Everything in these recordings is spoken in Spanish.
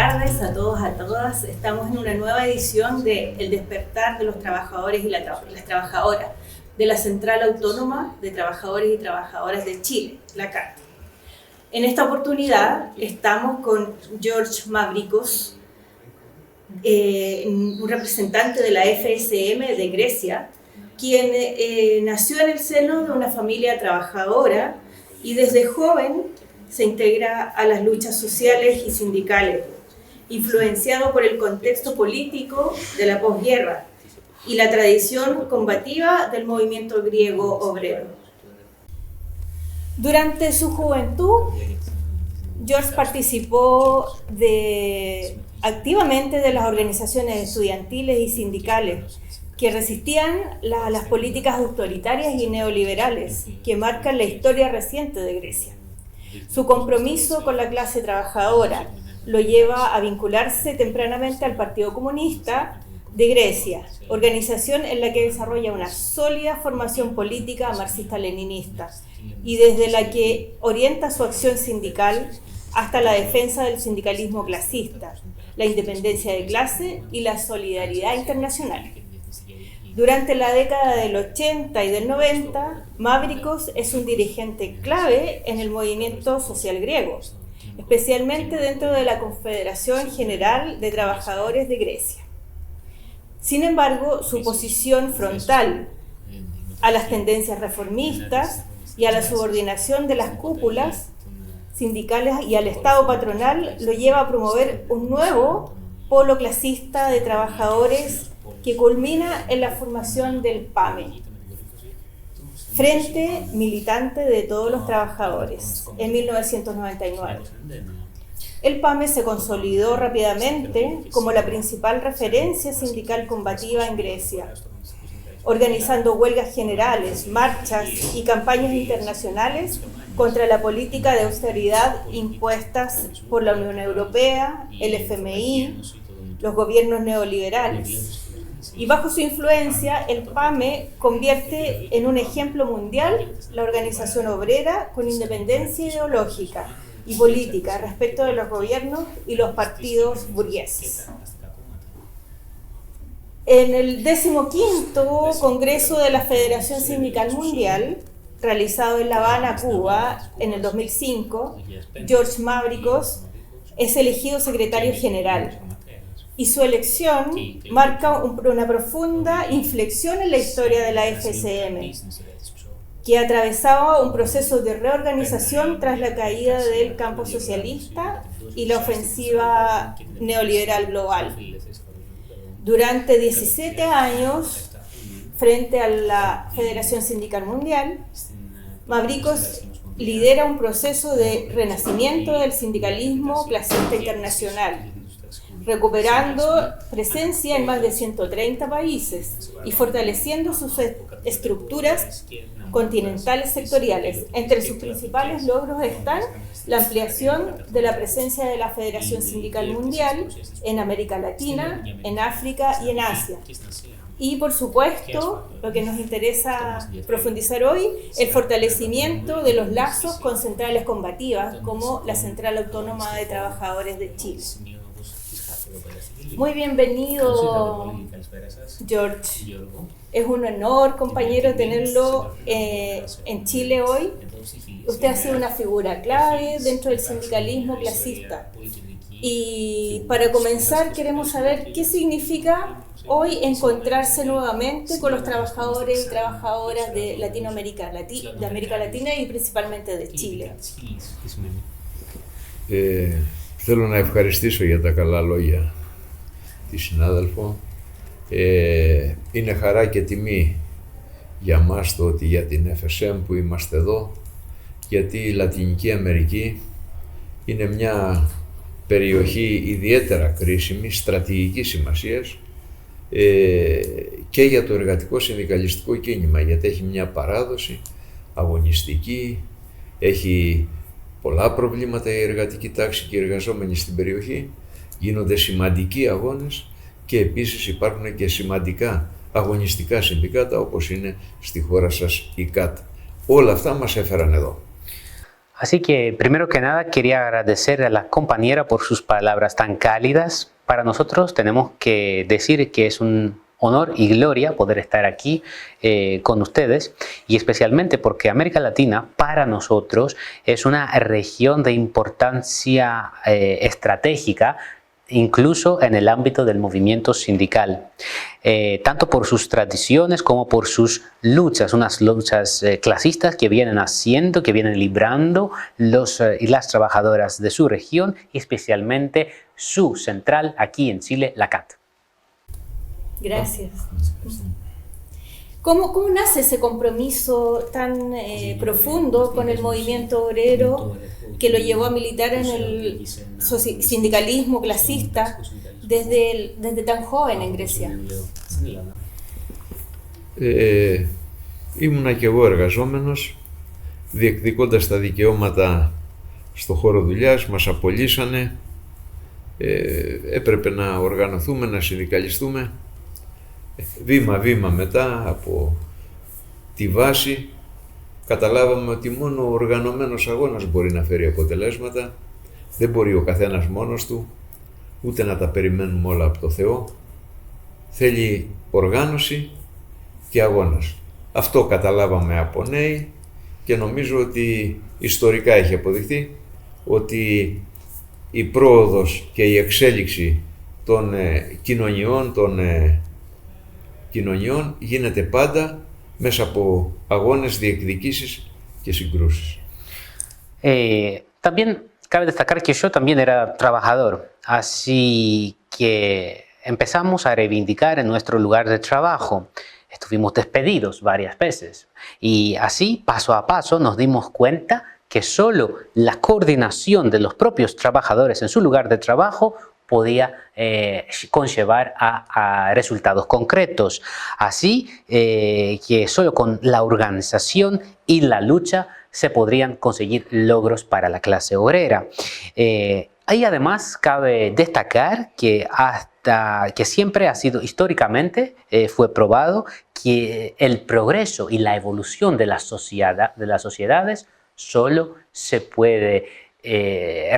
tardes a todos, a todas. Estamos en una nueva edición de El despertar de los trabajadores y las trabajadoras de la Central Autónoma de Trabajadores y Trabajadoras de Chile, la CAT. En esta oportunidad estamos con George Mavrikos, un representante de la FSM de Grecia, quien nació en el seno de una familia trabajadora y desde joven se integra a las luchas sociales y sindicales, influenciado por el contexto político de la posguerra y la tradición combativa del movimiento griego obrero. Durante su juventud, George participó activamente de las organizaciones estudiantiles y sindicales que resistían las políticas autoritarias y neoliberales que marcan la historia reciente de Grecia. Su compromiso con la clase trabajadora lo lleva a vincularse tempranamente al Partido Comunista de Grecia, organización en la que desarrolla una sólida formación política marxista-leninista y desde la que orienta su acción sindical hasta la defensa del sindicalismo clasista, la independencia de clase y la solidaridad internacional. Durante la década del 80 y del 90, Mavrikos es un dirigente clave en el movimiento social griego, especialmente dentro de la Confederación General de Trabajadores de Grecia. Sin embargo, su posición frontal a las tendencias reformistas y a la subordinación de las cúpulas sindicales y al Estado patronal lo lleva a promover un nuevo polo clasista de trabajadores que culmina en la formación del PAME, Frente Militante de Todos los Trabajadores, en 1999. El PAME se consolidó rápidamente como la principal referencia sindical combativa en Grecia, organizando huelgas generales, marchas y campañas internacionales contra la política de austeridad impuestas por la Unión Europea, el FMI, los gobiernos neoliberales. Y bajo su influencia, el PAME convierte en un ejemplo mundial la organización obrera con independencia ideológica y política respecto de los gobiernos y los partidos burgueses. En el 15º Congreso de la Federación Sindical Mundial, realizado en La Habana, Cuba, en el 2005, George Mavrikos es elegido secretario general. Y su elección marca una profunda inflexión en la historia de la FSM, que atravesaba un proceso de reorganización tras la caída del campo socialista y la ofensiva neoliberal global. Durante 17 años, frente a la Federación Sindical Mundial, Mavrikos lidera un proceso de renacimiento del sindicalismo clasista internacional, recuperando presencia en más de 130 países y fortaleciendo sus estructuras continentales sectoriales. Entre sus principales logros están la ampliación de la presencia de la Federación Sindical Mundial en América Latina, en África y en Asia. Y, por supuesto, lo que nos interesa profundizar hoy, el fortalecimiento de los lazos con centrales combativas, como la Central Autónoma de Trabajadores de Chile. Muy bienvenido, George. Es un honor, compañero, tenerlo en Chile hoy. Usted ha sido una figura clave dentro del sindicalismo clasista. Y para comenzar, queremos saber qué significa hoy encontrarse nuevamente con los trabajadores y trabajadoras de Latinoamérica, de América Latina y principalmente de Chile. Θέλω να ευχαριστήσω για τα καλά λόγια τη συνάδελφο. Είναι χαρά και τιμή για μας το ότι για την FSM που είμαστε εδώ, γιατί η Λατινική Αμερική είναι μια περιοχή ιδιαίτερα κρίσιμη, στρατηγικής σημασίας και για το εργατικό συνδικαλιστικό κίνημα, γιατί έχει μια παράδοση αγωνιστική, έχει πολλά προβλήματα η εργατική τάξη και οι εργαζόμενοι στην περιοχή, γίνονται σημαντικοί αγώνες και επίσης υπάρχουν και σημαντικά αγωνιστικά συνδικάτα όπως είναι στη χώρα σας η ΚΑΤ. Όλα αυτά μας έφεραν εδώ. Así que, primero que nada, quería agradecer a la compañera por sus palabras tan cálidas. Para nosotros tenemos que decir que es un honor y gloria poder estar aquí con ustedes, y especialmente porque América Latina para nosotros es una región de importancia estratégica, incluso en el ámbito del movimiento sindical, tanto por sus tradiciones como por sus luchas, unas luchas clasistas que vienen haciendo, que vienen librando los y las trabajadoras de su región, y especialmente su central aquí en Chile, la CAT. Gracias. ¿Cómo nace ese compromiso tan profundo con el movimiento obrero que lo llevó a militar en el sindicalismo clasista desde tan joven en Grecia? Ήμουνα και εγώ εργαζόμενος, διεκδικώντας τα δικαιώματα στο χώρο δουλειάς, μας απολύσανε, έπρεπε να οργανωθούμε, να συνδικαλιστούμε. Βήμα-βήμα μετά από τη βάση καταλάβαμε ότι μόνο ο οργανωμένος αγώνας μπορεί να φέρει αποτελέσματα. Δεν μπορεί ο καθένας μόνος του, ούτε να τα περιμένουμε όλα από το Θεό. Θέλει οργάνωση και αγώνας. Αυτό καταλάβαμε από νέοι και νομίζω ότι ιστορικά έχει αποδειχθεί ότι η πρόοδος και η εξέλιξη των κοινωνιών γίνεται πάντα μέσα από αγώνες, διεκδικήσεις και συγκρούσεις. También cabe destacar que yo también era trabajador, así que empezamos a reivindicar en nuestro lugar de trabajo. Estuvimos despedidos varias veces y así, paso a paso, nos dimos cuenta que solo la coordinación de los propios trabajadores en su lugar de trabajo podía conllevar a resultados concretos. Así que solo con la organización y la lucha se podrían conseguir logros para la clase obrera. Ahí además cabe destacar que que siempre ha sido históricamente, fue probado que el progreso y la evolución de las sociedades solo se puede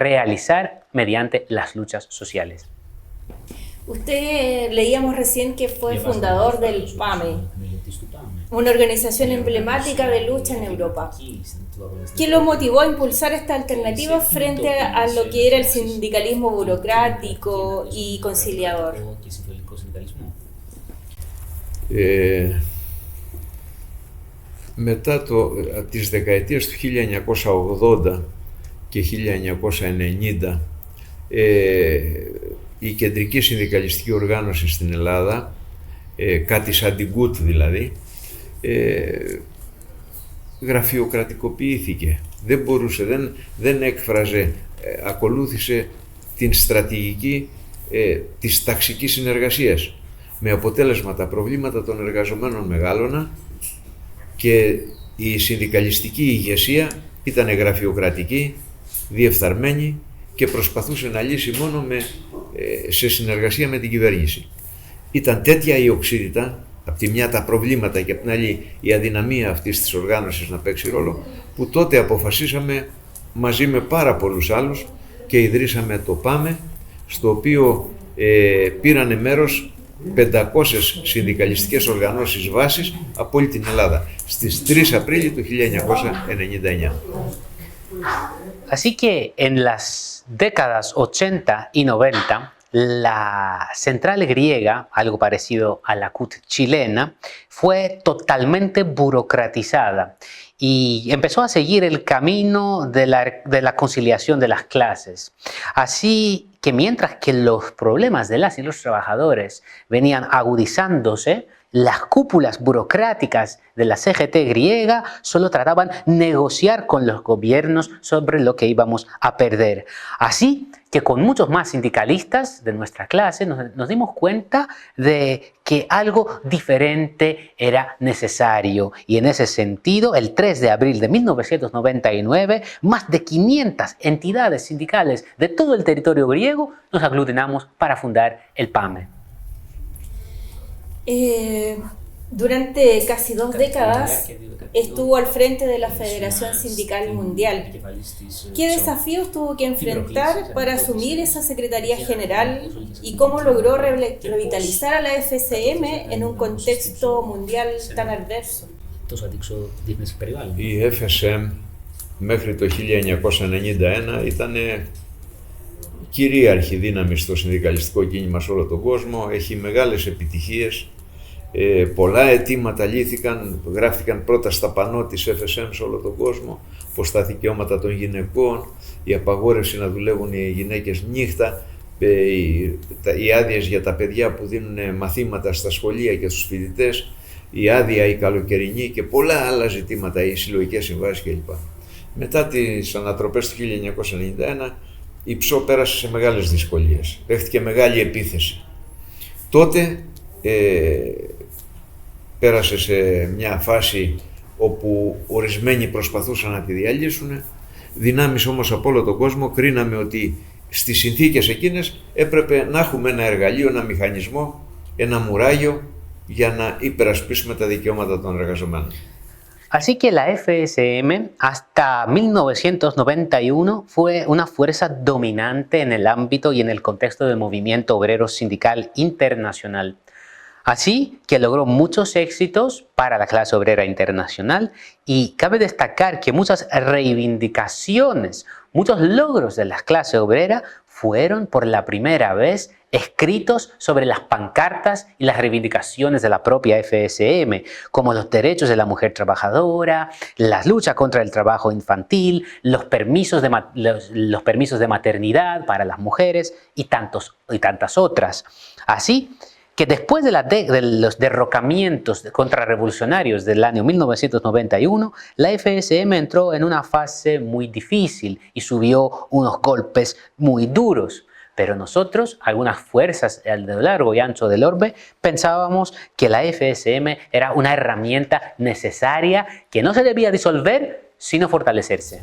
realizar mediante las luchas sociales. Usted, leíamos recién que fue fundador del PAME, una organización emblemática de lucha en Europa. ¿Qué lo motivó a impulsar esta alternativa frente a lo que era el sindicalismo burocrático y conciliador? Μετά τις δεκαετίες του 1980 και 1990, η κεντρική συνδικαλιστική οργάνωση στην Ελλάδα, κάτι σαν την ΚΟΥΤ δηλαδή, γραφειοκρατικοποιήθηκε. Δεν μπορούσε, δεν έκφραζε, ακολούθησε την στρατηγική της ταξικής συνεργασίας, με αποτέλεσμα τα προβλήματα των εργαζομένων μεγάλωνα και η συνδικαλιστική ηγεσία ήταν γραφειοκρατική, διεφθαρμένη και προσπαθούσε να λύσει μόνο σε συνεργασία με την κυβέρνηση. Ήταν τέτοια η οξύτητα, από τη μια τα προβλήματα και από την άλλη η αδυναμία αυτής της οργάνωσης να παίξει ρόλο, που τότε αποφασίσαμε μαζί με πάρα πολλούς άλλους και ιδρύσαμε το ΠΑΜΕ, στο οποίο πήρανε μέρος 500 συνδικαλιστικές οργανώσεις βάσης από όλη την Ελλάδα, στις 3 Απρίλη του 1999. Así que en las décadas 80 y 90, la central griega, algo parecido a la CUT chilena, fue totalmente burocratizada y empezó a seguir el camino de la conciliación de las clases. Así que mientras que los problemas de las y los trabajadores venían agudizándose, las cúpulas burocráticas de la CGT griega solo trataban de negociar con los gobiernos sobre lo que íbamos a perder. Así que con muchos más sindicalistas de nuestra clase nos dimos cuenta de que algo diferente era necesario. Y en ese sentido, el 3 de abril de 1999, más de 500 entidades sindicales de todo el territorio griego nos aglutinamos para fundar el PAME. Durante casi 2 décadas estuvo al frente de la Federación Sindical Mundial. ¿Qué desafíos tuvo que enfrentar para asumir esa Secretaría General y cómo logró revitalizar a la FSM en un contexto mundial tan adverso? Η FSM μέχρι το 1991 ήταν κυρίαρχη δύναμη στο συνδικαλιστικό κίνημα σε όλο τον κόσμο, έχει μεγάλες επιτυχίες. Πολλά αιτήματα λύθηκαν, γράφτηκαν πρώτα στα πανό της FSM σε όλο τον κόσμο, πως τα δικαιώματα των γυναικών, η απαγόρευση να δουλεύουν οι γυναίκες νύχτα, οι άδειες για τα παιδιά που δίνουν μαθήματα στα σχολεία και στους φοιτητές, η άδεια η καλοκαιρινή και πολλά άλλα ζητήματα, οι συλλογικές συμβάσεις κλπ. Μετά τις ανατροπές του 1991, η ΨΟ πέρασε σε μεγάλες δυσκολίες, δέχτηκε μεγάλη επίθεση. Τότε πέρασε σε μια φάση όπου ορισμένοι προσπαθούσαν να τη διαλύσουν, δυνάμεις όμως από όλο τον κόσμο κρίναμε ότι στις συνθήκες εκείνες έπρεπε να έχουμε ένα εργαλείο, ένα μηχανισμό, ένα μουράγιο για να υπερασπίσουμε τα δικαιώματα των εργαζομένων. Así que la FSM hasta 1991 fue una fuerza dominante en el ámbito y en el contexto del movimiento obrero sindical internacional. Así que logró muchos éxitos para la clase obrera internacional y cabe destacar que muchas reivindicaciones, muchos logros de la clase obrera fueron por la primera vez escritos sobre las pancartas y las reivindicaciones de la propia FSM, como los derechos de la mujer trabajadora, las luchas contra el trabajo infantil, los permisos de maternidad para las mujeres y tantas otras. Así que después de los derrocamientos contrarrevolucionarios del año 1991, la FSM entró en una fase muy difícil y subió unos golpes muy duros. Pero nosotros, algunas fuerzas a lo largo y ancho del orbe, pensábamos que la FSM era una herramienta necesaria que no se debía disolver, sino fortalecerse.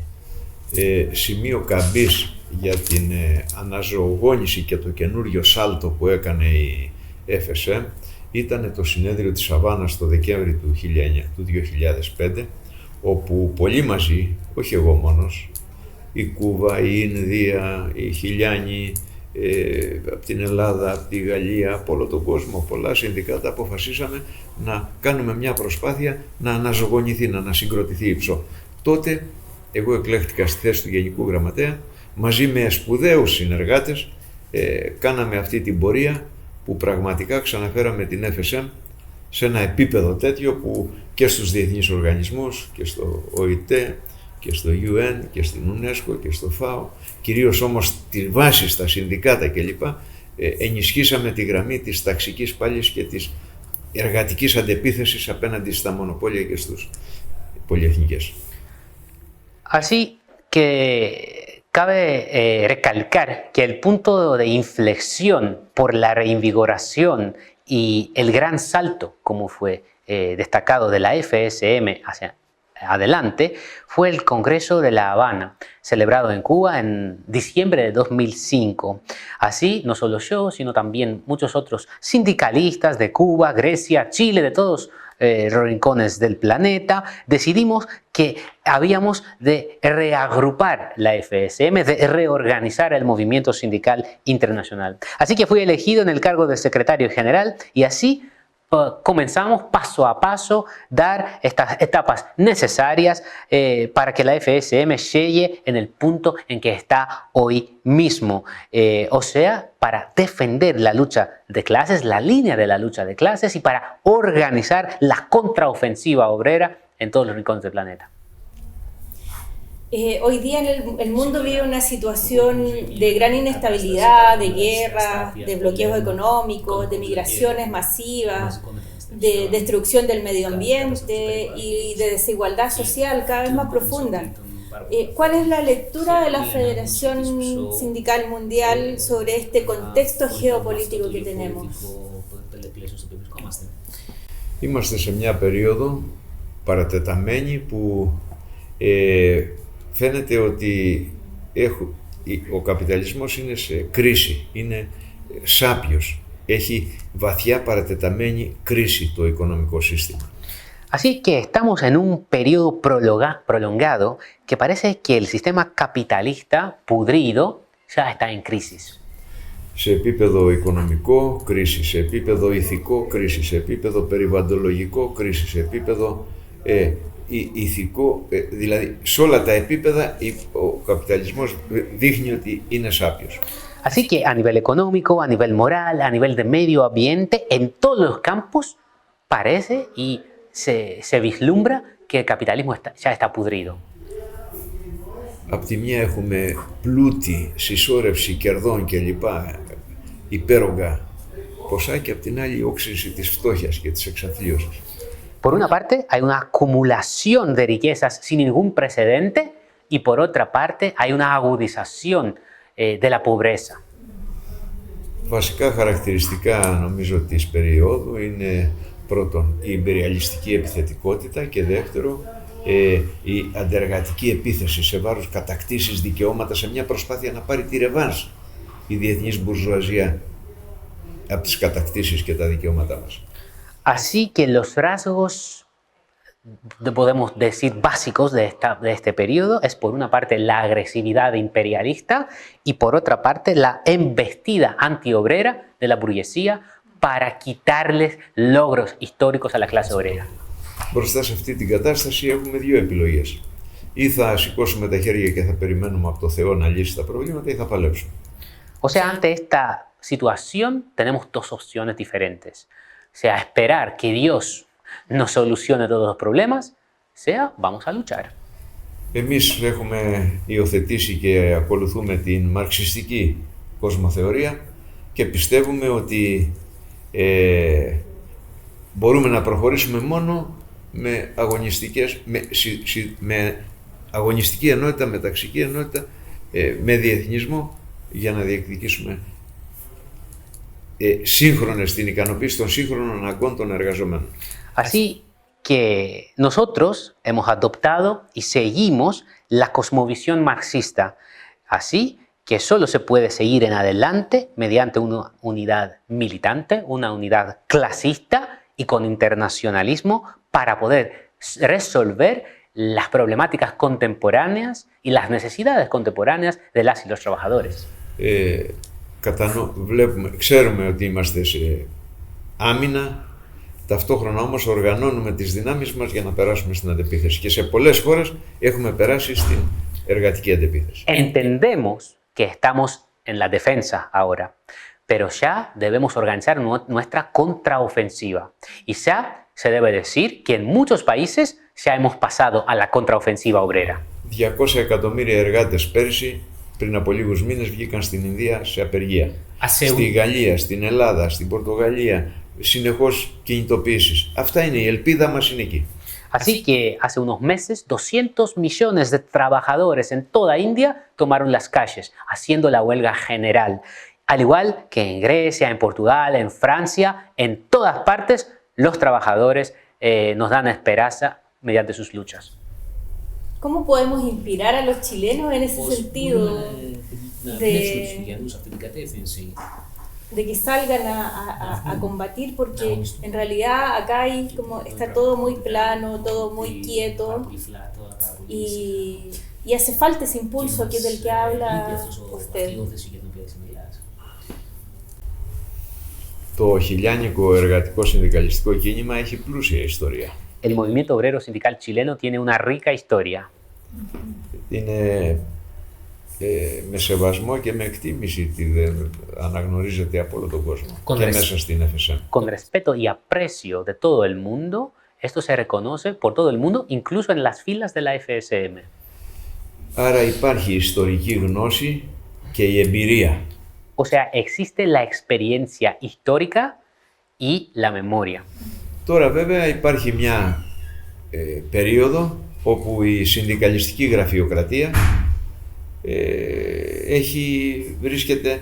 Σημείο καμπής για την αναζωογόνηση και το καινούριο σάλτο που έκανε η FSM ήταν το συνέδριο της Αβάνας το Δεκέμβρη του 2005, όπου πολλοί μαζί, όχι εγώ μόνος, η Κούβα, η Ινδία, οι Χιλιάνοι, από την Ελλάδα, από τη Γαλλία, από όλο τον κόσμο, πολλά συνδικάτα αποφασίσαμε να κάνουμε μια προσπάθεια να αναζωογονηθεί, να ανασυγκροτηθεί η ΨΟ. Τότε εγώ εκλέχτηκα στη θέση του Γενικού Γραμματέα, μαζί με σπουδαίους συνεργάτες κάναμε αυτή την πορεία που πραγματικά ξαναφέραμε την FSM σε ένα επίπεδο τέτοιο που και στους διεθνείς οργανισμούς και στο ΟΗΤΕ και στο UN και στην UNESCO και στο ΦΑΟ, κυρίως όμως τη βάση στα συνδικάτα κλπ, ενισχύσαμε τη γραμμή της ταξικής πάλης και της εργατικής αντεπίθεσης απέναντι στα μονοπόλια και στους πολυεθνικές. Así que cabe recalcar que el punto de inflexión por la reinvigoración y el gran salto, como fue destacado de la FSM hacia adelante, fue el Congreso de La Habana, celebrado en Cuba en diciembre de 2005. Así, no solo yo, sino también muchos otros sindicalistas de Cuba, Grecia, Chile, de todos rincones del planeta, decidimos que habíamos de reagrupar la FSM, de reorganizar el movimiento sindical internacional. Así que fui elegido en el cargo de secretario general y así comenzamos paso a paso dar estas etapas necesarias para que la FSM llegue en el punto en que está hoy mismo. O sea, para defender la lucha de clases, la línea de la lucha de clases y para organizar la contraofensiva obrera en todos los rincones del planeta. Hoy día el mundo vive una situación de gran inestabilidad, de guerras, de bloqueos económicos, de migraciones masivas, de destrucción del medio ambiente y de desigualdad social cada vez más profunda. ¿Cuál es la lectura de la Federación Sindical Mundial sobre este contexto geopolítico que tenemos? Είμαστε σε μια περίοδο παρατεταμένη που φαίνεται ότι ο καπιταλισμός είναι σε κρίση, είναι σάπιος, έχει βαθιά παρατεταμένη κρίση το οικονομικό σύστημα. Así que estamos en un periodo prolongado que parece que el sistema capitalista pudrido ya está en crisis. Σε επίπεδο οικονομικό, κρίση, σε επίπεδο ηθικό, κρίση, σε επίπεδο περιβαλλοντολογικό, κρίση, σε επίπεδο ηθικό, δηλαδή σε όλα τα επίπεδα ο καπιταλισμός δείχνει ότι είναι σάπιος. Así que a nivel económico, a nivel moral, a nivel de medio ambiente, en todos los campos parece y se vislumbra que el capitalismo ya está pudrido. Απ' τη μια έχουμε πλούτη, συσσόρευση κερδών κλπ. Υπέρογκα ποσά και απ' την άλλη η όξυνση της φτώχειας και της εξαθλίωσης. Por una parte hay una acumulación de riquezas sin ningún precedente y por otra parte hay una agudización de la pobreza. Βασικά χαρακτηριστικά νομίζω της περίοδου είναι πρώτον η ιμπεριαλιστική επιθετικότητα και δεύτερο η αντεργατική επίθεση σε βάρος κατακτήσεις δικαιώματα σε μια προσπάθεια να πάρει τη ρεβάνς η διεθνής μπουρζουαζία από τις κατακτήσεις και τα δικαιώματά μας. Así que los rasgos, podemos decir, básicos de este periodo es por una parte la agresividad imperialista y por otra parte la embestida antiobrera de la burguesía para quitarles logros históricos a la clase obrera. Μπροστά σε αυτή την κατάσταση έχουμε δύο επιλογές. Ή θα σηκώσουμε τα χέρια και θα περιμένουμε από το Θεό να λύσει τα προβλήματα ή θα παλέψουμε. O sea, ante esta situación tenemos dos opciones diferentes. Sea esperar que Dios nos solucione todos los problemas, sea vamos a luchar. Εμείς έχουμε υιοθετήσει και ακολουθούμε την μαρξιστική κοσμοθεωρία και πιστεύουμε ότι μπορούμε να προχωρήσουμε μόνο με αγωνιστική ενότητα, με ταξική ενότητα, με διεθνισμό για να διεκδικήσουμε σύγχρονες, την ικανοποίηση των σύγχρονων αναγκών των εργαζομένων. Así que nosotros hemos adoptado y seguimos la cosmovisión marxista. Así que solo se puede seguir en adelante mediante una unidad militante, una unidad clasista y con internacionalismo para poder resolver las problemáticas contemporáneas y las necesidades contemporáneas de las y los trabajadores. Ξέρουμε ότι είμαστε σε άμυνα, ταυτόχρονα όμως οργανώνουμε τις δυνάμεις μας για να περάσουμε στην αντεπίθεση και σε πολλές χώρες έχουμε περάσει στην εργατική αντεπίθεση. Entendemos que estamos en la defensa ahora, pero ya debemos organizar nuestra contraofensiva. Y ya se debe decir que en muchos países ya hemos pasado a la contraofensiva obrera. 200 εκατομμύρια εργάτες πέρσι, πριν από λίγους μήνες, βγήκαν στην Ινδία σε απεργία. Στη Γαλλία, στην Ελλάδα, στην Πορτογαλία, συνεχώς κινητοποιήσεις. Αυτά είναι, η ελπίδα μας είναι εκεί. Así que hace unos meses 200 millones de trabajadores en toda India tomaron las calles, haciendo la huelga general. Al igual que en Grecia, en Portugal, en Francia, en todas partes los trabajadores nos dan esperanza mediante sus luchas. ¿Cómo podemos inspirar a los chilenos en ese sentido de que salgan a combatir? Porque en realidad acá está todo muy plano, todo muy quieto y hace falta ese impulso que del que habla usted. Το χιλιάνικο εργατικό συνδικαλιστικό κίνημα έχει πλούσια ιστορία. El movimiento obrero sindical chileno tiene una rica historia. Είναι με σεβασμό και με εκτίμηση ότι αναγνωρίζεται από όλο τον κόσμο και μέσα στην FSM. Con respeto y aprecio de todo el mundo, esto se reconoce por todo el mundo, incluso en las filas de la FSM. Άρα υπάρχει ιστορική γνώση και η εμπειρία. O sea, existe la experiencia histórica y la memoria. Τώρα βέβαια υπάρχει μια περίοδο όπου η συνδικαλιστική γραφειοκρατία βρίσκεται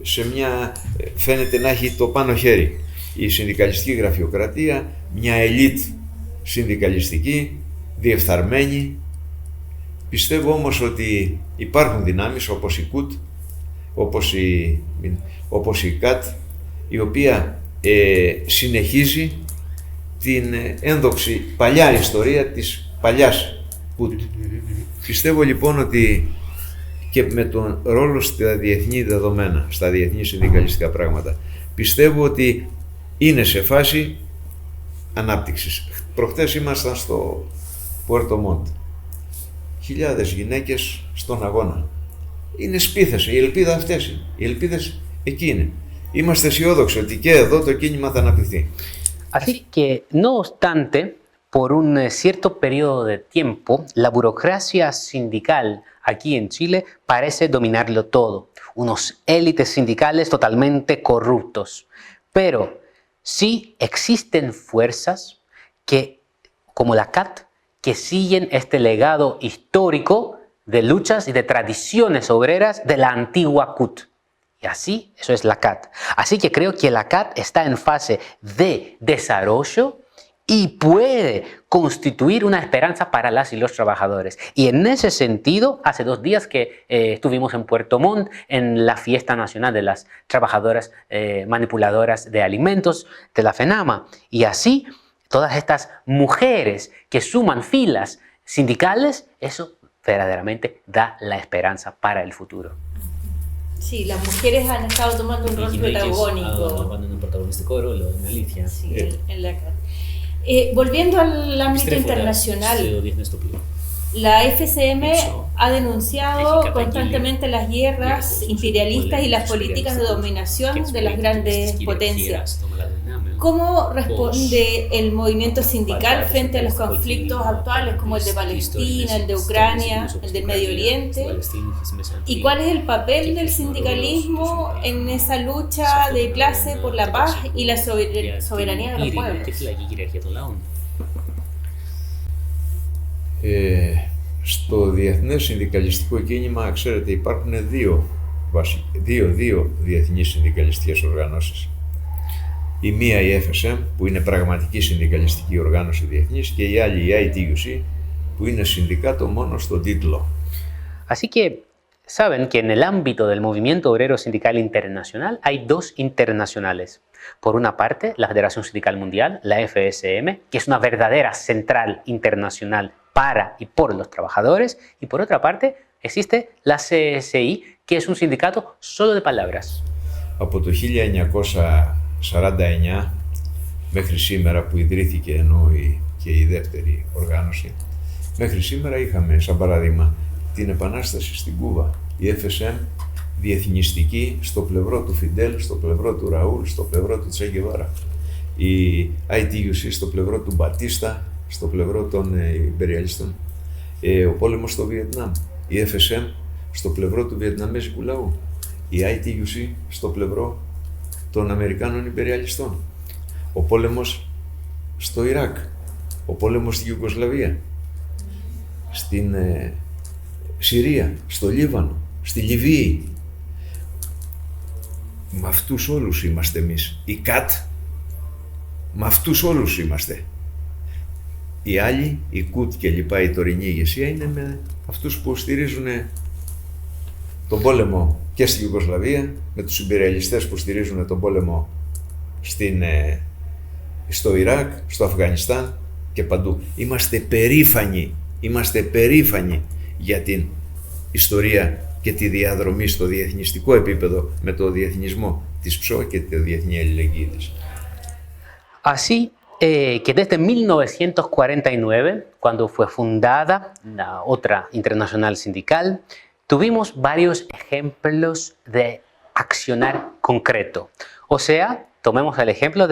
σε μια, φαίνεται να έχει το πάνω χέρι. Η συνδικαλιστική γραφειοκρατία, μια ελίτ συνδικαλιστική, διεφθαρμένη. Πιστεύω όμως ότι υπάρχουν δυνάμεις όπως η ΚΟΥΤ, όπως η ΚΑΤ, η οποία συνεχίζει την ένδοξη παλιά ιστορία της παλιάς ΚΟΥΤ. Πιστεύω λοιπόν ότι και με τον ρόλο στα διεθνή δεδομένα, στα διεθνή συνδικαλιστικά πράγματα, πιστεύω ότι είναι σε φάση ανάπτυξης. Προχτές ήμασταν στο Puerto Montt. Χιλιάδες γυναίκες στον αγώνα. Είναι σπίθες, η ελπίδα αυτές είναι. Οι ελπίδες εκεί είναι. Είμαστε αισιόδοξοι ότι και εδώ το κίνημα θα αναπτυχθεί. Así que, no obstante, por un cierto periodo de tiempo, la burocracia sindical aquí en Chile parece dominarlo todo. Unos élites sindicales totalmente corruptos. Pero sí existen fuerzas que, como la CAT, que siguen este legado histórico de luchas y de tradiciones obreras de la antigua CUT. Y así, eso es la CAT. Así que creo que la CAT está en fase de desarrollo y puede constituir una esperanza para las y los trabajadores. Y en ese sentido, hace 2 días que estuvimos en Puerto Montt en la fiesta nacional de las trabajadoras manipuladoras de alimentos de la FENAMA. Y así, todas estas mujeres que suman filas sindicales, eso verdaderamente da la esperanza para el futuro. Sí, las mujeres han estado tomando un rol protagónico. Un protagonista rol en Alicia. Sí, en la CAT. Volviendo al ámbito internacional, la FCM ha denunciado constantemente las guerras imperialistas y las políticas de dominación de las grandes potencias. ¿Cómo responde el movimiento sindical frente a los conflictos actuales como el de Palestina, el de Ucrania, el del Medio Oriente? ¿Y cuál es el papel del sindicalismo en esa lucha de clase por la paz y la soberanía de los pueblos? Στο διεθνές συνδικαλιστικό κίνημα, ξέρετε, υπάρχουν δύο διεθνείς συνδικαλιστικές οργανώσεις. Η μία η FSM, που είναι πραγματική συνδικαλιστική οργάνωση διεθνής, και η άλλη η ITUC, που είναι συνδικάτο μόνο στον τίτλο. Así que saben que en el ámbito del movimiento obrero sindical internacional hay 2 internacionales. Por una parte, la Federación Sindical Mundial, la FSM, que es una verdadera central internacional para y por los trabajadores, y por otra parte existe la CSI, que es un sindicato solo de palabras. Από το 1949 μέχρι σήμερα που ιδρύθηκε ενώ και η δεύτερη οργάνωση, μέχρι σήμερα είχαμε σαν παράδειγμα την Επανάσταση στην Κούβα, η FSM διεθνιστική στο πλευρό του Φιντέλ, στο πλευρό του Ραούλ, στο πλευρό του Τσε Γκεβάρα, η ITUC στο πλευρό του Μπατίστα, στο πλευρό των υπεριαλιστών, ο πόλεμος στο Βιετνάμ, η FSM στο πλευρό του βιετναμέζικου λαού, η ITUC στο πλευρό των Αμερικάνων υπεριαλιστών, ο πόλεμος στο Ιράκ, ο πόλεμος στη Ιουγκοσλαβία, στην Συρία, στο Λίβανο, στη Λιβύη. Με αυτούς όλους είμαστε εμείς. Η ΚΑΤ, με αυτούς όλους είμαστε. Οι άλλοι, η ΚΟΥΤ και λοιπά, η τωρινή ηγεσία, είναι με αυτούς που στηρίζουν τον πόλεμο και στη Ιουγκοσλαβία, με τους ιμπεριαλιστές που στηρίζουν τον πόλεμο στο Ιράκ, στο Αφγανιστάν και παντού. Είμαστε περήφανοι για την ιστορία και τη διαδρομή στο διεθνιστικό επίπεδο με το διεθνισμό της ΨΟ και τη διεθνή αλληλεγγύη της. Así que desde 1949, cuando fue fundada la otra internacional sindical, tuvimos varios ejemplos de accionar concreto. O sea, tomemos el ejemplo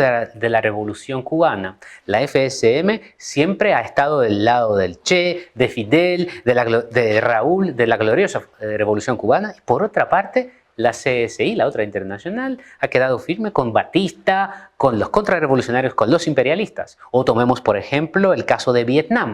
de la Revolución Cubana. La FSM siempre ha estado del lado del Che, de Fidel, de Raúl, de la gloriosa Revolución Cubana. Y por otra parte, la CSI, la otra internacional, ha quedado firme con Batista, con los contrarrevolucionarios, con los imperialistas. O tomemos, por ejemplo, el caso de Vietnam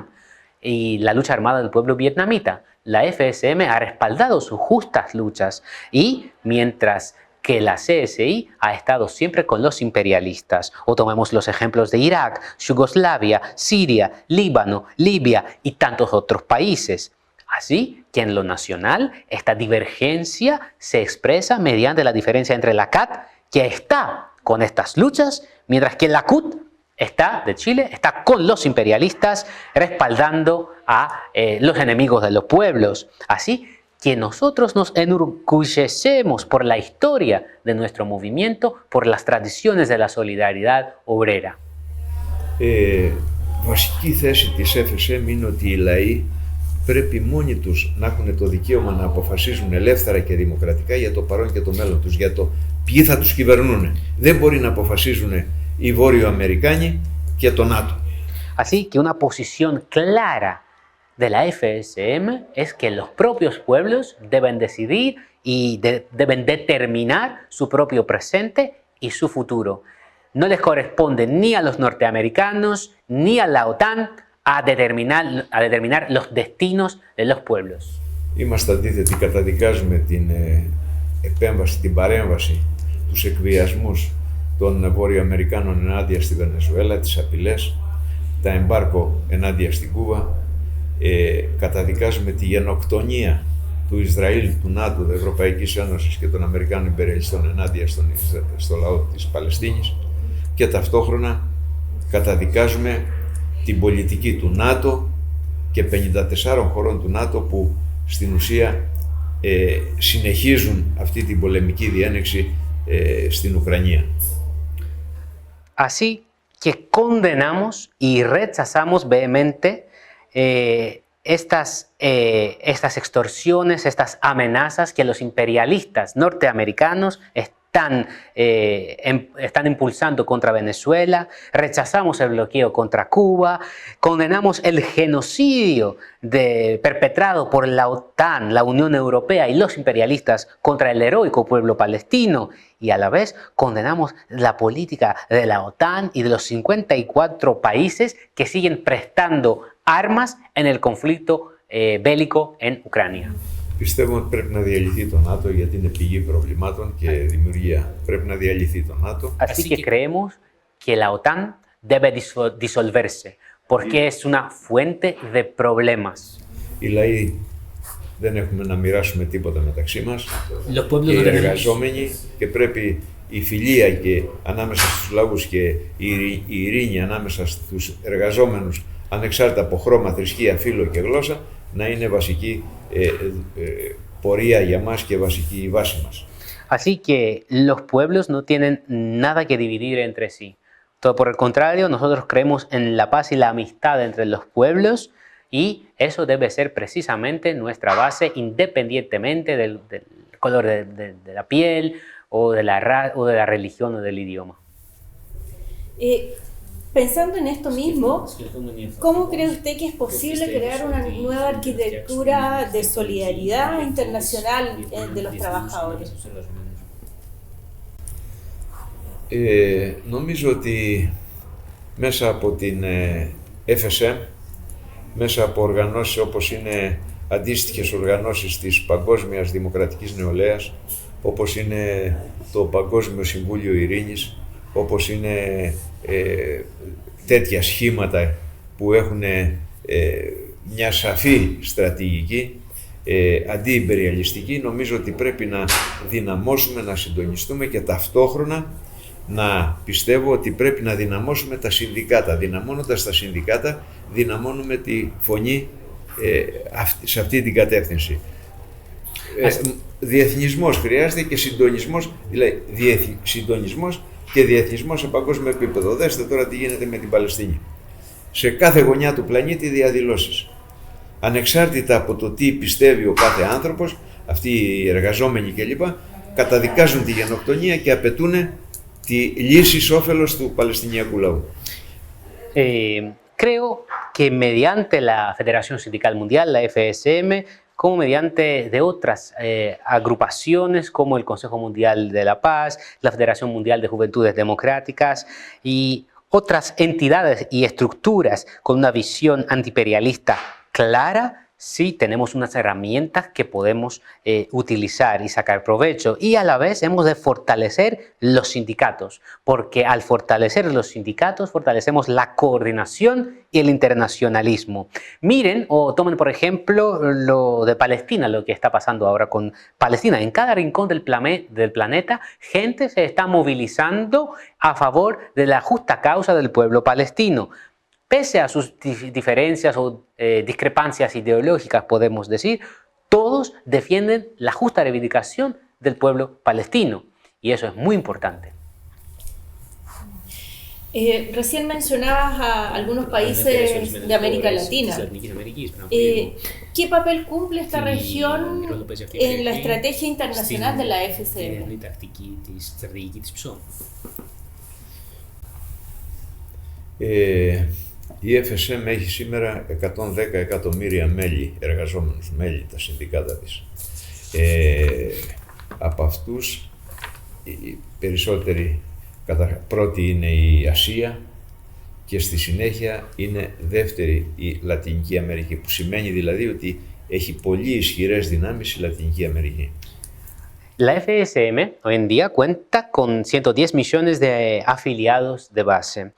y la lucha armada del pueblo vietnamita. La FSM ha respaldado sus justas luchas y mientras que la CSI ha estado siempre con los imperialistas. O tomemos los ejemplos de Irak, Yugoslavia, Siria, Líbano, Libia y tantos otros países. Así que en lo nacional, esta divergencia se expresa mediante la diferencia entre la CAT, que está con estas luchas, mientras que la CUT de Chile está con los imperialistas respaldando a los enemigos de los pueblos. Así que nosotros nos enorgullecemos por la historia de nuestro movimiento, por las tradiciones de la solidaridad obrera. Βασική θέση της FSM είναι ότι οι λαοί πρέπει μόνοι τους να έχουν το δικαίωμα να αποφασίζουν ελεύθερα και δημοκρατικά για το παρόν και το μέλλον τους, για το ποιοι θα τους κυβερνούν. Δεν μπορεί να αποφασίζουν οι Βόρειο Αμερικάνοι και το ΝΑΤΟ. Así que una posición clara de la FSM es que los propios pueblos deben decidir y deben determinar su propio presente y su futuro. No les corresponde ni a los norteamericanos ni a la OTAN a determinar los destinos de los pueblos. Είμαστε αντίθετοι, καταδικάζουμε την επέμβαση, την παρέμβαση, τους εκβιασμούς των Βόρειο Αμερικάνων ενάντια στη Βενεζουέλα, τις απειλές, τα εμπάρκο ενάντια στην Κούβα. Καταδικάζουμε τη γενοκτονία του Ισραήλ, του ΝΑΤΟ, της Ευρωπαϊκής Ένωσης και των Αμερικάνων υπεριαλιστών ενάντια στο λαό της Παλαιστίνης και ταυτόχρονα καταδικάζουμε την πολιτική του ΝΑΤΟ και 54 χωρών του ΝΑΤΟ που στην ουσία συνεχίζουν αυτή την πολεμική διένεξη στην Ουκρανία. Así que condenamos y rechazamos vehemente estas extorsiones, estas amenazas que los imperialistas norteamericanos están impulsando contra Venezuela, rechazamos el bloqueo contra Cuba, condenamos el genocidio perpetrado por la OTAN, la Unión Europea y los imperialistas contra el heroico pueblo palestino, y a la vez condenamos la política de la OTAN y de los 54 países que siguen prestando armas en el conflicto bélico en Ucrania. Πιστεύω ότι πρέπει να διαλυθεί το ΝΑΤΟ γιατί είναι πηγή προβλημάτων και δημιουργία. Πρέπει να διαλυθεί το ΝΑΤΟ. Así que creemos que la OTAN debe disolverse porque es una fuente de problemas. Οι λαοί δεν έχουμε να μοιράσουμε τίποτα μεταξύ μας. Και οι εργαζόμενοι και πρέπει η φιλία και ανάμεσα στους λαούς και η ειρήνη ανάμεσα στους εργαζόμενους ανεξάρτητα από χρώμα, θρησκεία, φύλο και γλώσσα να είναι βασική πορεία για μας και βασική βάση μας. Así que los pueblos no tienen nada que dividir entre sí. Todo por el contrario, nosotros creemos en la paz y la amistad entre los pueblos y eso debe ser precisamente nuestra base independientemente del color de la piel o de la religión o del idioma. Pensando en esto mismo, ¿cómo cree usted que es posible crear una nueva arquitectura de solidaridad internacional de los trabajadores? Νομίζω ότι μέσα από την FSM, μέσα από οργανώσεις όπως είναι αντίστοιχες οργανώσεις της Παγκόσμιας Δημοκρατικής Νεολαίας, όπως είναι το Παγκόσμιο Συμβούλιο Ειρήνης, όπως είναι τέτοια σχήματα που έχουν μια σαφή στρατηγική αντιυμπεριαλιστική, νομίζω ότι πρέπει να δυναμώσουμε, να συντονιστούμε και ταυτόχρονα να πιστεύω ότι πρέπει να δυναμώσουμε τα συνδικάτα. Δυναμώνοντας τα συνδικάτα, δυναμώνουμε τη φωνή σε αυτή την κατεύθυνση. Διεθνισμός χρειάζεται και συντονισμός, δηλαδή συντονισμός και διεθνισμός σε παγκόσμιο επίπεδο. Δέστε τώρα τι γίνεται με την Παλαιστίνη. Σε κάθε γωνιά του πλανήτη διαδηλώσεις. Ανεξάρτητα από το τι πιστεύει ο κάθε άνθρωπος, αυτοί οι εργαζόμενοι κλπ. Καταδικάζουν τη γενοκτονία και απαιτούν τη λύση εις όφελος του Παλαιστινιακού λαού. Creo que mediante la Federación Sindical Mundial, la FSM, como mediante de otras agrupaciones como el Consejo Mundial de la Paz, la Federación Mundial de Juventudes Democráticas y otras entidades y estructuras con una visión antiimperialista clara, sí tenemos unas herramientas que podemos utilizar y sacar provecho, y a la vez hemos de fortalecer los sindicatos, porque al fortalecer los sindicatos fortalecemos la coordinación y el internacionalismo. Miren o tomen por ejemplo lo de Palestina, lo que está pasando ahora con Palestina. En cada rincón del planeta, gente se está movilizando a favor de la justa causa del pueblo palestino. Pese a sus diferencias o discrepancias ideológicas, podemos decir, todos defienden la justa reivindicación del pueblo palestino. Y eso es muy importante. Recién mencionabas a algunos países de América Latina. ¿Qué papel cumple esta región en la estrategia internacional de la FCM? Η FSM έχει σήμερα 110 εκατομμύρια μέλη, εργαζόμενους μέλη, τα συνδικάτα της. Από αυτούς, οι περισσότεροι, πρώτη είναι η Ασία και στη συνέχεια είναι δεύτερη η Λατινική Αμερική, που σημαίνει δηλαδή ότι έχει πολύ ισχυρές δυνάμεις η Λατινική Αμερική. La FSM hoy en día cuenta con 110 millones de afiliados de base,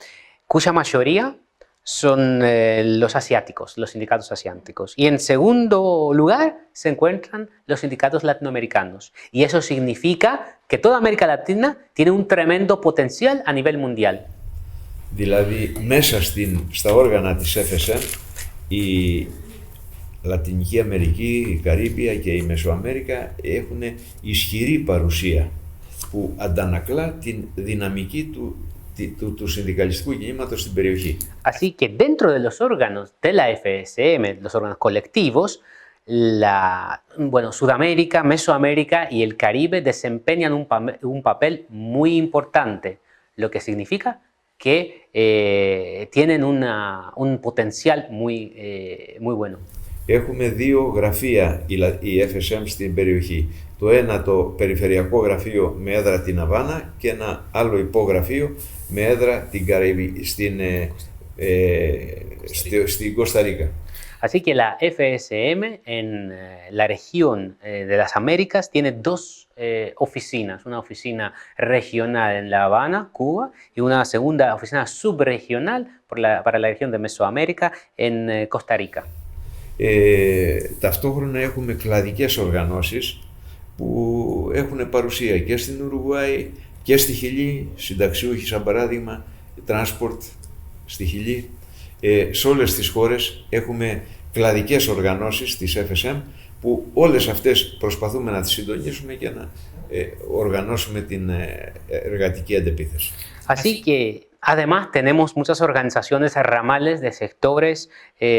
cuya mayoría son los asiáticos, los sindicatos asiáticos. Y en segundo lugar se encuentran los sindicatos latinoamericanos. Y eso significa que toda América Latina tiene un tremendo potencial a nivel mundial. Δηλαδή, μέσα στα όργανα της FSM, η Λατινική Αμερική, η Καρύμπια και η Μεσοαμέρικα έχουν ισχυρή παρουσία που αντανακλά την δυναμική του συνδικαλιστικού κινήματος στην περιοχή. Así que dentro de los órganos de la FSM, los órganos colectivos, Sudamérica, Mesoamérica y el Caribe desempeñan un papel muy importante, lo que significa que tienen un potencial muy bueno. Έχουμε δύο γραφεία η FSM στην περιοχή. Το ένα το περιφερειακό γραφείο με έδρα την Αβάνα και ένα άλλο υπογραφείο με έδρα στην Κώστα Ρίκα. Así que la FSM en la región de las Américas tiene dos oficinas, una oficina regional en La Habana, Cuba, y una segunda oficina subregional para la región de Mesoamérica en Costa Rica. Ταυτόχρονα έχουμε κλαδικές οργανώσεις που έχουν παρουσία και στην Ουρουγουάη και στη Χιλή, συνταξιούχοι σαν παράδειγμα, transport στη Χιλή. Σε όλες τις χώρες έχουμε κλαδικές οργανώσεις της FSM που όλες αυτές προσπαθούμε να τις συντονίσουμε και να οργανώσουμε την εργατική αντεπίθεση. Así que además tenemos muchas organizaciones ramales de sectores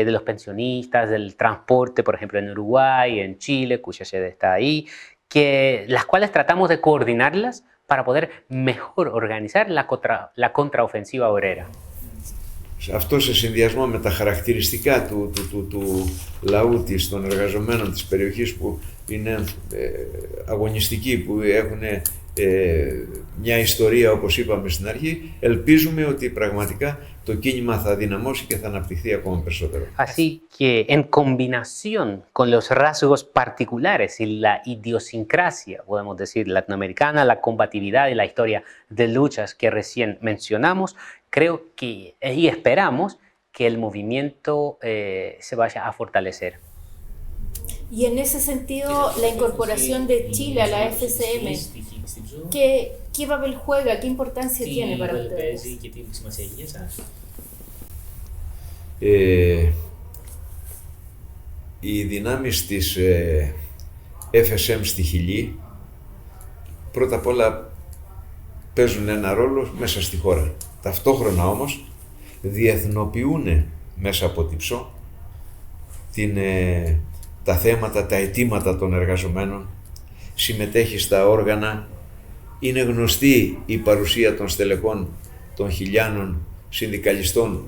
de los pensionistas, del transporte, por ejemplo en Uruguay, en Chile, cuya sede está ahí, las cuales tratamos de coordinarlas para poder mejor organizar la contraofensiva obrera. Αυτό σε συνδυασμό με τα χαρακτηριστικά του λαού της, των εργαζομένων της περιοχής που είναι αγωνιστικοί, που έχουν μια ιστορία όπως είπαμε στην αρχή, ελπίζουμε ότι πραγματικά το κίνημα θα δυναμώσει και θα αναπτυχθεί ακόμα περισσότερο. Así que en combinación con los rasgos particulares y la idiosincrasia, podemos decir, latinoamericana, la combatividad y la historia de luchas que recién mencionamos, creo que y esperamos que el movimiento se vaya a fortalecer. Y en ese sentido, la incorporación de Chile a la FCM, ¿qué papel juega? ¿Qué importancia tiene para ustedes? Οι δυνάμεις της FSM στη Χιλή πρώτα απ' όλα παίζουν ένα ρόλο μέσα στη χώρα. Ταυτόχρονα όμως διεθνοποιούν μέσα από την ΨΟ τα θέματα, τα αιτήματα των εργαζομένων, συμμετέχει στα όργανα, είναι γνωστή η παρουσία των στελεχών των χιλιάνων συνδικαλιστών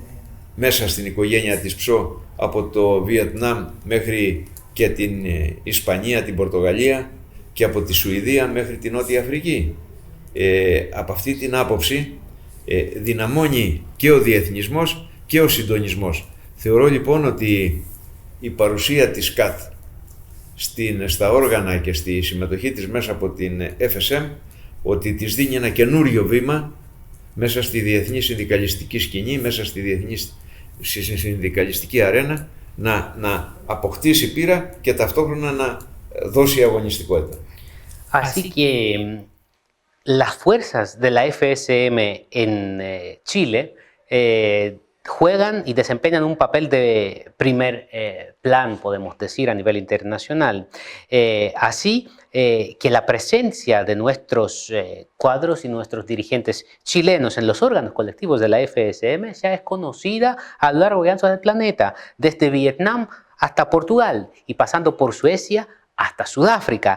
μέσα στην οικογένεια της ΨΟ από το Βιετνάμ μέχρι και την Ισπανία, την Πορτογαλία και από τη Σουηδία μέχρι την Νότια Αφρική. Από αυτή την άποψη δυναμώνει και ο διεθνισμός και ο συντονισμός. Θεωρώ λοιπόν ότι η παρουσία της ΚΑΤ στα όργανα και στη συμμετοχή της μέσα από την FSM, ότι της δίνει ένα καινούριο βήμα μέσα στη διεθνή συνδικαλιστική σκηνή, μέσα στη διεθνή συνδικαλιστική αρένα, να αποκτήσει πείρα και ταυτόχρονα να δώσει αγωνιστικότητα. Así que las fuerzas de la FSM en Chile juegan y desempeñan un papel de primer plan, podemos decir, a nivel internacional. Así que la presencia de nuestros cuadros y nuestros dirigentes chilenos en los órganos colectivos de la FSM ya es conocida a lo largo y ancho del planeta, desde Vietnam hasta Portugal y pasando por Suecia hasta Sudáfrica.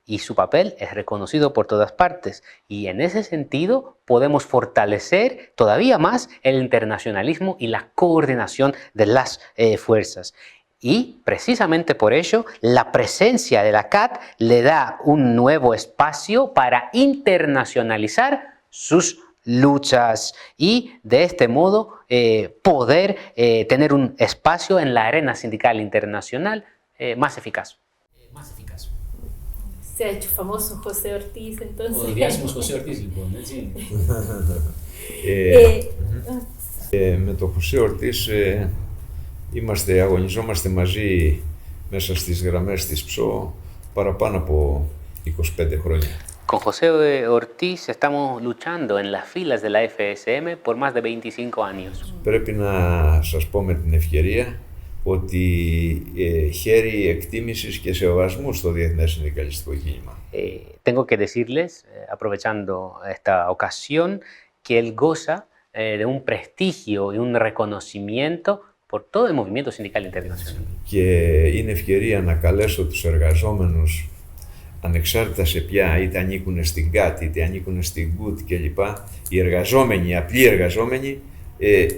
Y su papel es reconocido por todas partes. Y en ese sentido podemos fortalecer todavía más el internacionalismo y la coordinación de las fuerzas. Y precisamente por ello, la presencia de la CAT le da un nuevo espacio para internacionalizar sus luchas y de este modo poder tener un espacio en la arena sindical internacional más eficaz. Se ha hecho famoso José Ortiz, entonces. Διάσημος José Ortiz, λοιπόν, έτσι. Με τον José Ortiz αγωνιζόμαστε μαζί μέσα στις γραμμές της ΨΟ παραπάνω από 25 χρόνια. Con José Ortiz estamos luchando en las filas de la FSM por más de 25 años. Πρέπει να σας πω με την ευκαιρία ότι χαίρει εκτίμησης και σεβασμού στο διεθνές συνδικαλιστικό κίνημα. Tengo que decirles, aprovechando esta ocasión, que él goza de un prestigio y un reconocimiento por todo el movimiento sindical internacional. Και είναι ευκαιρία να καλέσω τους εργαζόμενους, ανεξάρτητα σε ποια, είτε ανήκουν στην ΚΑΤ, είτε ανήκουν στην ΚΟΥΤ κλπ. Οι εργαζόμενοι, οι απλοί εργαζόμενοι,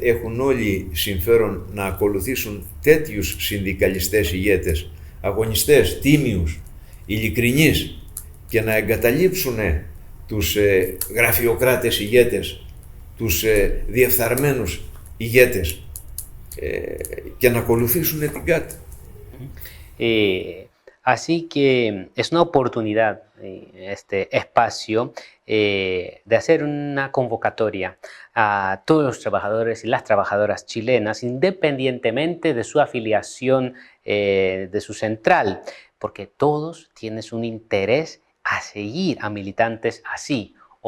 έχουν όλοι συμφέρον να ακολουθήσουν τέτοιους συνδικαλιστές ηγέτες, αγωνιστές, τίμιους, ειλικρινείς και να εγκαταλείψουν τους γραφειοκράτες ηγέτες, τους διεφθαρμένους ηγέτες και να ακολουθήσουν την ΚΑΤ. Así que es una oportunidad, este espacio, de hacer una convocatoria a todos los trabajadores y las trabajadoras chilenas, independientemente de su afiliación, de su central, porque todos tienen un interés a seguir a militantes así,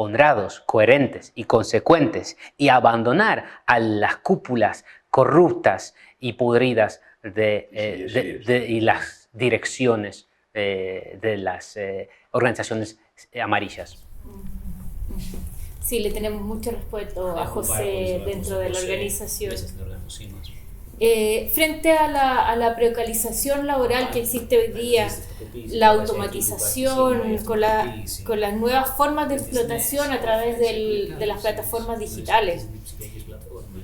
honrados, coherentes y consecuentes, y abandonar a las cúpulas corruptas y podridas y las direcciones de las organizaciones amarillas. Sí, le tenemos mucho respeto a José dentro de la organización. Frente a la precarización laboral que existe hoy día, la automatización, con las nuevas formas de explotación a través de las plataformas digitales,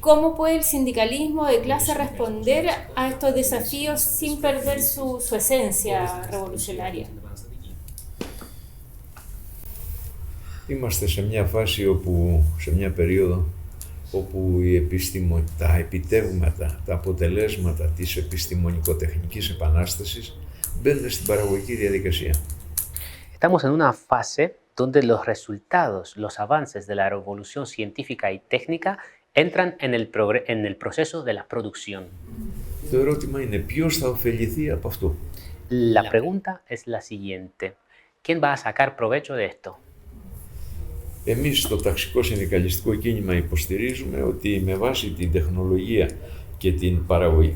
¿cómo puede el sindicalismo de clase responder a estos desafíos sin perder su esencia revolucionaria? Είμαστε σε μια φάση σε μια περίοδο όπου τα επιτεύγματα, τα αποτελέσματα της επιστημονικοτεχνικής επανάστασης μπαίνουν στην παραγωγική διαδικασία. Estamos en una fase donde los resultados, los avances de la revolución científica y técnica entran en el proceso de la producción. Το ερώτημα είναι ποιος θα ωφεληθεί από αυτό. La pregunta es la siguiente. ¿Quién va a sacar provecho de esto? Εμείς στο ταξικό συνδικαλιστικό κίνημα υποστηρίζουμε ότι με βάση την τεχνολογία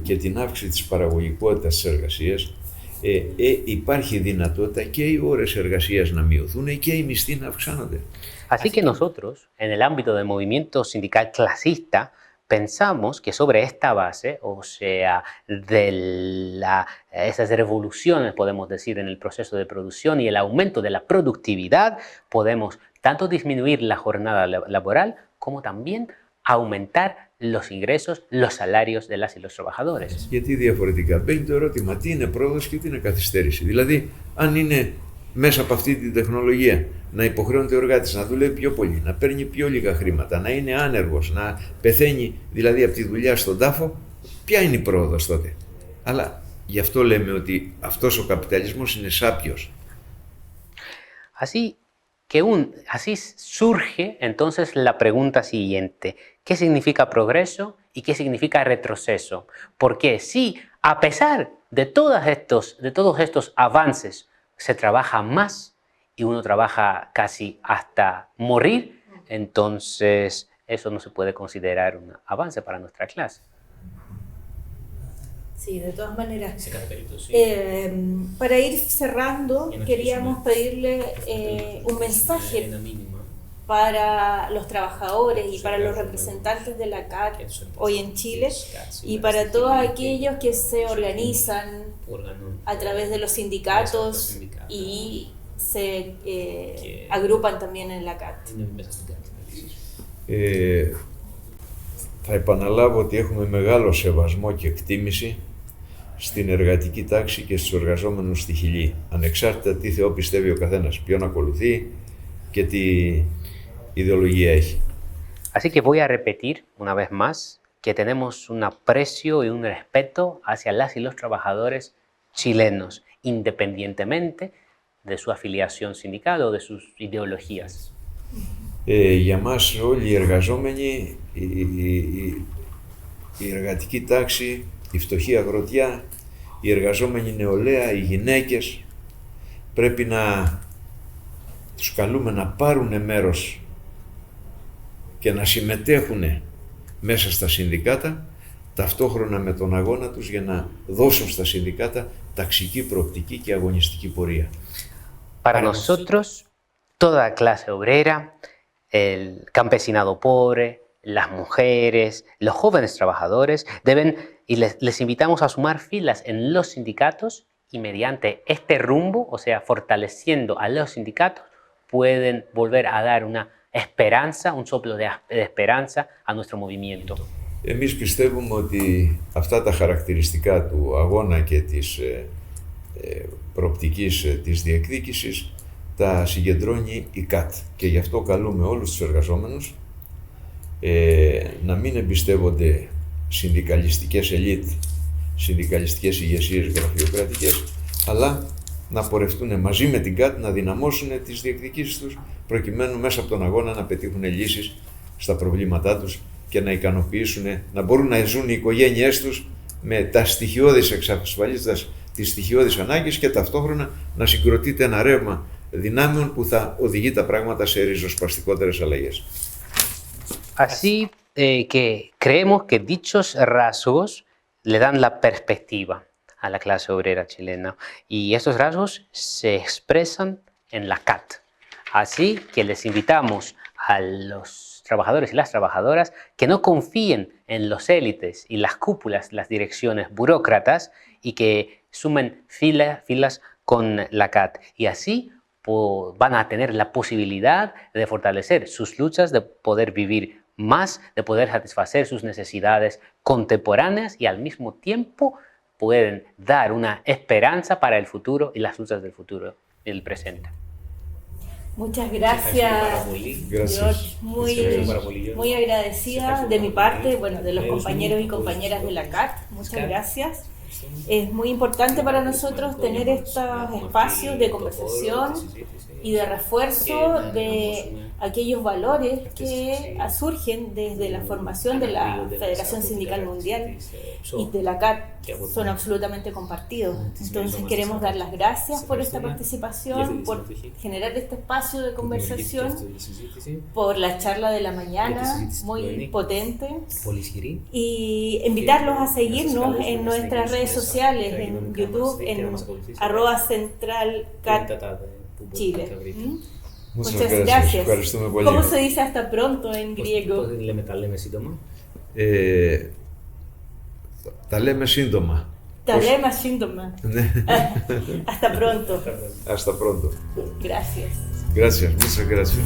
και την αύξηση της παραγωγικότητας της εργασίας υπάρχει δυνατότητα και οι ώρες εργασίας να μειωθούν και οι μισθοί να αυξάνονται. Así que nosotros, en el ámbito del movimiento sindical clasista, pensamos que sobre esta base, o sea, de esas revoluciones, podemos decir, en el proceso de producción y el aumento de la productividad, podemos tanto disminuir la jornada laboral como también aumentar los ingresos, los salarios de las y los trabajadores. Γιατί διαφορετικά μπαίνει το ερώτημα τι είναι πρόοδος και τι είναι καθυστέρηση. Δηλαδή, αν είναι μέσα από αυτή την τεχνολογία να υποχρεώνεται ο εργάτης να δουλεύει πιο πολύ, να παίρνει πιο λίγα χρήματα, να είναι άνεργος, να πεθαίνει δηλαδή από τη δουλειά στον τάφο, ποια είναι η πρόοδος τότε? Αλλά γι' αυτό λέμε ότι αυτός ο καπιταλισμός είναι σάπιος. Así surge entonces la pregunta siguiente: ¿qué significa progreso y qué significa retroceso? Porque si a pesar de todos estos avances se trabaja más y uno trabaja casi hasta morir, entonces eso no se puede considerar un avance para nuestra clase. Sí, de todas maneras. Σε κάθε περίπτωση. Para ir cerrando, queríamos pedirle un mensaje Ένα μήνυμα para los trabajadores y para los representantes de la CAT hoy en Chile y para todos aquellos que se organizan a través de los sindicatos y se agrupan también en la CAT. είναι μέσα στην κάρτα. Θα επαναλάβω ότι έχουμε μεγάλο σεβασμό και εκτίμηση στην εργατική τάξη και στους εργαζόμενους στη Χιλή, ανεξάρτητα τι θεό πιστεύει ο καθένας, ποιον ακολουθεί και τι ιδεολογία έχει. Así que voy a repetir una vez más que tenemos un aprecio y un respeto hacia las y los trabajadores chilenos, independientemente de su afiliación sindical o de sus ideologías. Για μας όλοι οι εργαζόμενοι, η εργατική τάξη, η φτωχή αγροτιά, η εργαζόμενη νεολαία, οι γυναίκες, πρέπει να τους καλούμε να πάρουν μέρος και να συμμετέχουν μέσα στα συνδικάτα, ταυτόχρονα με τον αγώνα τους για να δώσουν στα συνδικάτα ταξική προοπτική και αγωνιστική πορεία. Para nosotros, toda clase obrera, el campesinado pobre, las mujeres, los jóvenes trabajadores deben, y les invitamos a sumar filas en los sindicatos y mediante este rumbo, o sea, fortaleciendo a los sindicatos, pueden volver a dar una esperanza, un soplo de esperanza a nuestro movimiento. Εμείς πιστεύουμε ότι αυτά τα χαρακτηριστικά του αγώνα και της προοπτικής της διεκδίκησης τα συγκεντρώνει η ΚΑΤ και γι' αυτό καλούμε όλους τους εργαζόμενους να μην εμπιστεύονται συνδικαλιστικές ελίτ, συνδικαλιστικές ηγεσίες γραφειοκρατικές, αλλά να πορευτούν μαζί με την ΚΑΤ, να δυναμώσουν τις διεκδικήσεις τους προκειμένου μέσα από τον αγώνα να πετύχουν λύσεις στα προβλήματά τους και να ικανοποιήσουν, να μπορούν να ζουν οι οικογένειές τους με τα στοιχειώδεις, εξασφαλίζοντας τις στοιχειώδεις ανάγκες και ταυτόχρονα να συγκροτείται ένα ρεύμα δυνάμεων που θα οδηγεί τα πράγματα σε ριζοσπαστικότερες αλλαγές. Así que creemos que dichos rasgos le dan la perspectiva a la clase obrera chilena y estos rasgos se expresan en la CAT. Así que les invitamos a los trabajadores y las trabajadoras que no confíen en los élites y las cúpulas, las direcciones burócratas y que sumen filas con la CAT y así van a tener la posibilidad de fortalecer sus luchas, de poder vivir más, de poder satisfacer sus necesidades contemporáneas y al mismo tiempo pueden dar una esperanza para el futuro y las luchas del futuro y del presente. Muchas gracias, George. Muy agradecida de mi parte, bueno, de los compañeros y compañeras de la CAT. Muchas gracias. Es muy importante para nosotros tener estos espacios de conversación y de refuerzo de aquellos valores que surgen desde la formación de la Federación Sindical Mundial y de la CAT, son absolutamente compartidos. Entonces queremos dar las gracias por esta participación, por generar este espacio de conversación, por la charla de la mañana, muy potente, y invitarlos a seguirnos en nuestras redes sociales, en YouTube, en @centralcatchile. Muchas gracias. ¿Cómo se dice hasta pronto en griego? Τα λέμε σύντομα. Τα λέμε σύντομα. Hasta pronto. Hasta pronto. Gracias. Gracias, muchas gracias.